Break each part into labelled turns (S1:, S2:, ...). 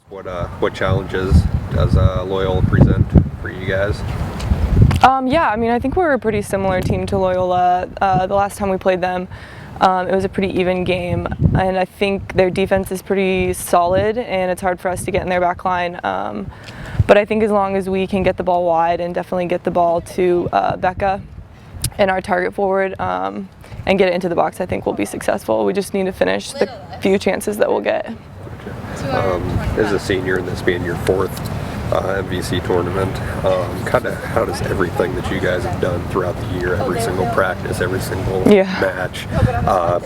S1: What challenges does Loyola present for you guys?
S2: Yeah, I mean, I think we're a pretty similar team to Loyola. The last time we played them, it was a pretty even game, and I think their defense is pretty solid, and it's hard for us to get in their back line. But I think as long as we can get the ball wide and definitely get the ball to Becca and our target forward and get it into the box, I think we'll be successful. We just need to finish the few chances that we'll get.
S1: As a senior, and this being your fourth MVC tournament, kind of how does everything that you guys have done throughout the year, every single practice, every single match,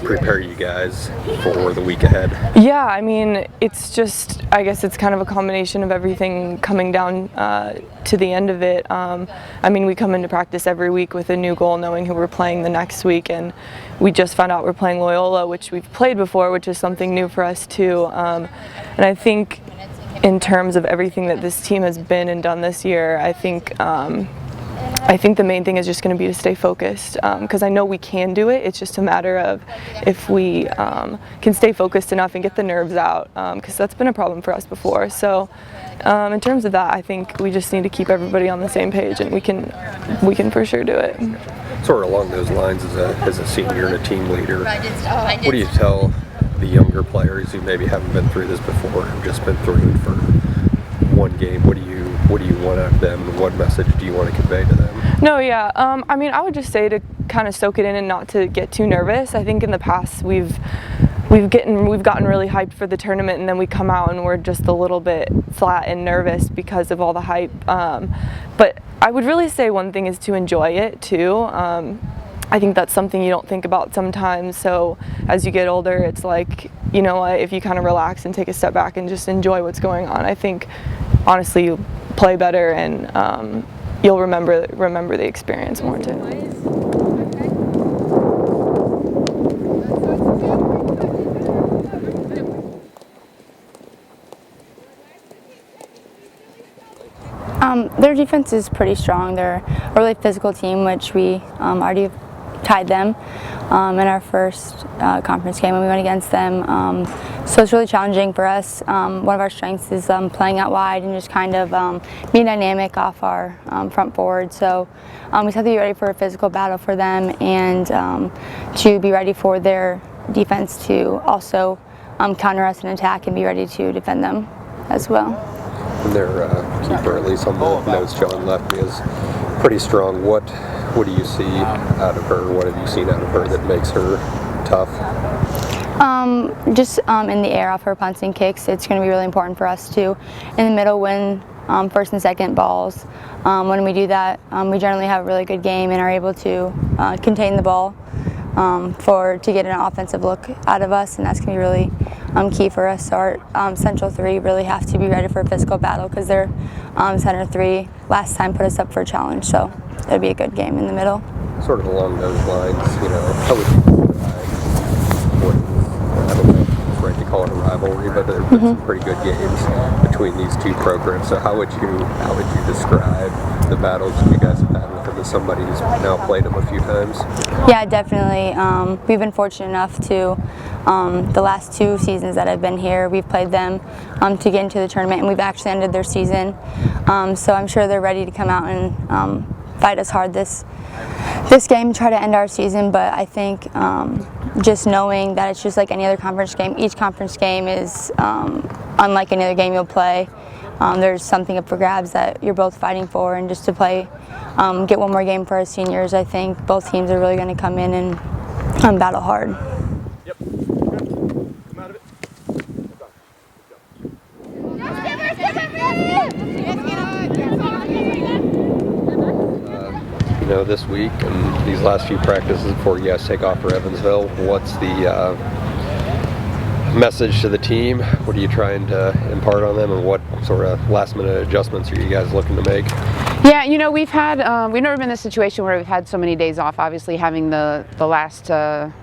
S1: prepare you guys for the week ahead?
S2: Yeah, I mean, it's just, I guess it's kind of a combination of everything coming down to the end of it. I mean, we come into practice every week with a new goal, knowing who we're playing the next week, and we just found out we're playing Loyola, which we've played before, which is something new for us too. And I think in terms of everything that this team has been and done this year, I think the main thing is just going to be to stay focused, because I know we can do it. It's just a matter of if we can stay focused enough and get the nerves out, because that's been a problem for us before. So in terms of that, I think we just need to keep everybody on the same page, and we can for sure do it.
S1: Sort of along those lines, as a senior and a team leader, what do you tell the younger players who maybe haven't been through this before, who've just been through it for one game? What do you want out of them, and what message do you want to convey to them?
S2: No, yeah. I mean, I would just say to kind of soak it in and not to get too nervous. I think in the past we've gotten really hyped for the tournament, and then we come out and we're just a little bit flat and nervous because of all the hype. But I would really say one thing is to enjoy it too. I think that's something you don't think about sometimes. So as you get older, it's like, you know what, if you kind of relax and take a step back and just enjoy what's going on, I think honestly you'll play better, and you'll remember the experience more too.
S3: Their defense is pretty strong. They're a really physical team, which we already tied them in our first conference game when we went against them. So it's really challenging for us. One of our strengths is playing out wide and just kind of being dynamic off our front forward. So we just have to be ready for a physical battle for them, and to be ready for their defense to also counter us and attack, and be ready to defend them as well.
S1: And their keeper, at least on the notes John left me, is pretty strong. What do you see out of her? What have you seen out of her that makes her tough?
S3: Just in the air off her punts and kicks, it's going to be really important for us to, in the middle, win first and second balls. When we do that, we generally have a really good game and are able to contain the ball to get an offensive look out of us, and that's going to be really key for us. Our central three really have to be ready for a physical battle, because their center three last time put us up for a challenge, so it'll be a good game in the middle.
S1: Sort of along those lines, how would you I don't know if it's right to call it a rivalry, but there have been some pretty good games between these two programs. So how would you describe the battles that you guys have had with them, as somebody who's now played them a few times?
S3: Yeah, definitely. We've been fortunate enough to, the last 2 seasons that I've been here, we've played them to get into the tournament, and we've actually ended their season. So I'm sure they're ready to come out and fight us hard this game, try to end our season. But I think just knowing that it's just like any other conference game, each conference game is unlike any other game you'll play. There's something up for grabs that you're both fighting for, and just to play, get one more game for our seniors, I think both teams are really going to come in and battle hard.
S1: Yep. Come out of it. This week and these last few practices before you guys take off for Evansville, what's the message to the team? What are you trying to impart on them, and what sort of last-minute adjustments are you guys looking to make?
S4: Yeah, you know, we've never been in a situation where we've had so many days off. Obviously, having the last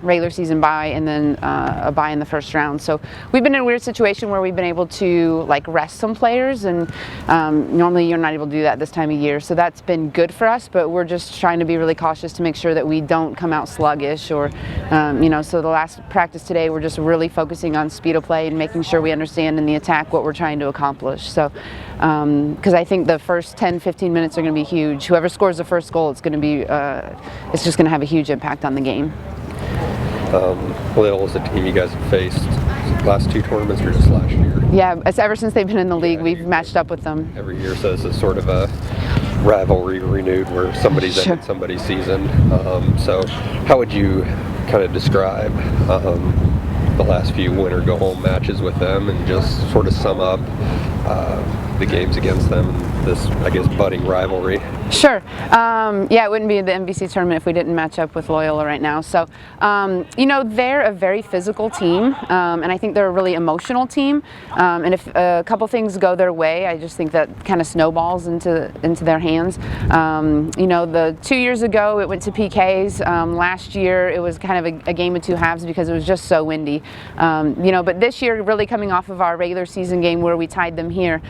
S4: regular season bye and then a bye in the first round. So we've been in a weird situation where we've been able to like rest some players, and normally you're not able to do that this time of year. So that's been good for us. But we're just trying to be really cautious to make sure that we don't come out sluggish, or you know. So the last practice today, we're just really focusing on speed of play and making sure we understand in the attack what we're trying to accomplish. So because I think the first 10-15 minutes are going to be huge. Whoever scores the first goal, it's going to be it's just going to have a huge impact on the game.
S1: Loyola is a team you guys have faced last 2 tournaments or just last year?
S4: Yeah, it's ever since they've been in the league, we've matched up with them
S1: every year. So this is sort of a rivalry renewed where somebody's ended somebody's season. So how would you kind of describe the last few winner go home matches with them, and just sort of sum up the games against them, this, I guess, budding rivalry?
S4: Sure. Yeah, it wouldn't be the MVC tournament if we didn't match up with Loyola right now. So, you know, they're a very physical team, and I think they're a really emotional team. And if a couple things go their way, I just think that kind of snowballs into their hands. You know, the 2 years ago it went to PKs. Last year it was kind of a game of 2 halves because it was just so windy. You know, but this year, really coming off of our regular season game where we tied them here,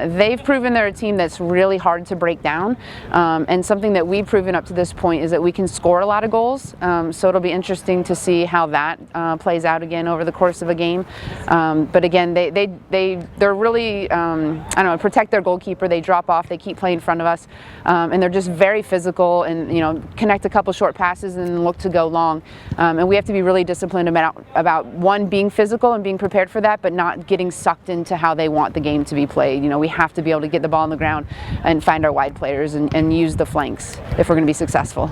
S4: they've proven they're a team that's really hard to break down. And something that we've proven up to this point is that we can score a lot of goals. So it'll be interesting to see how that plays out again over the course of a game. But again, they're really, I don't know, protect their goalkeeper. They drop off, they keep playing in front of us, and they're just very physical, and, you know, connect a couple short passes and then look to go long. And we have to be really disciplined about one, being physical and being prepared for that, but not getting sucked into how they want the game to be played. You know, we have to be able to get the ball on the ground and find our wide players and use the flanks if we're going to be successful.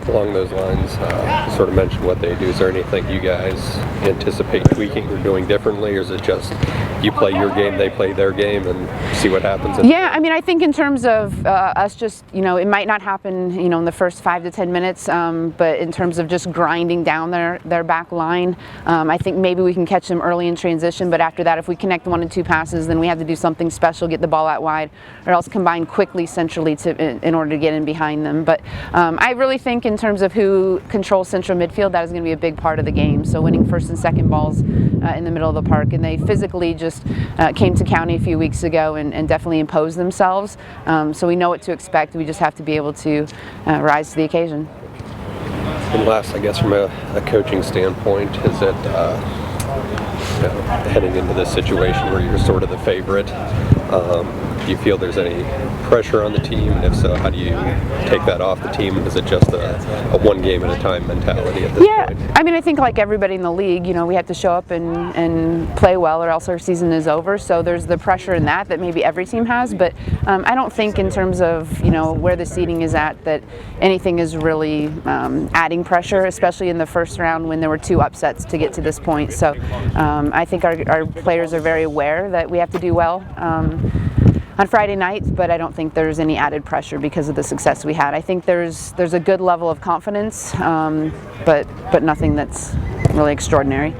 S1: Along those lines, you sort of mentioned what they do. Is there anything you guys anticipate tweaking or doing differently, or is it just you play your game, they play their game, and see what happens?
S4: Yeah, I mean, I think in terms of us just, you know, it might not happen, you know, in the first 5 to 10 minutes, but in terms of just grinding down their back line, I think maybe we can catch them early in transition, but after that, if we connect 1 and 2 passes, then we have to do something special, get the ball out wide, or else combine quickly centrally in order to get in behind them. But I really think in terms of who controls central midfield, that is going to be a big part of the game. So winning first and second balls in the middle of the park, and they physically just came to County a few weeks ago and definitely imposed themselves. So we know what to expect. We just have to be able to rise to the occasion.
S1: And last, I guess, from a coaching standpoint, is it you know, heading into this situation where you're sort of the favorite, do you feel there's any pressure on the team? And if so, how do you take that off the team? And is it just a one game at a time mentality at this point?
S4: I mean, I think like everybody in the league, you know, we have to show up and play well, or else our season is over. So there's the pressure in that maybe every team has. But I don't think in terms of, you know, where the seeding is at, that anything is really adding pressure, especially in the first round when there were 2 upsets to get to this point. So I think our players are very aware that we have to do well on Friday nights, but I don't think there's any added pressure because of the success we had. I think there's a good level of confidence, but nothing that's really extraordinary.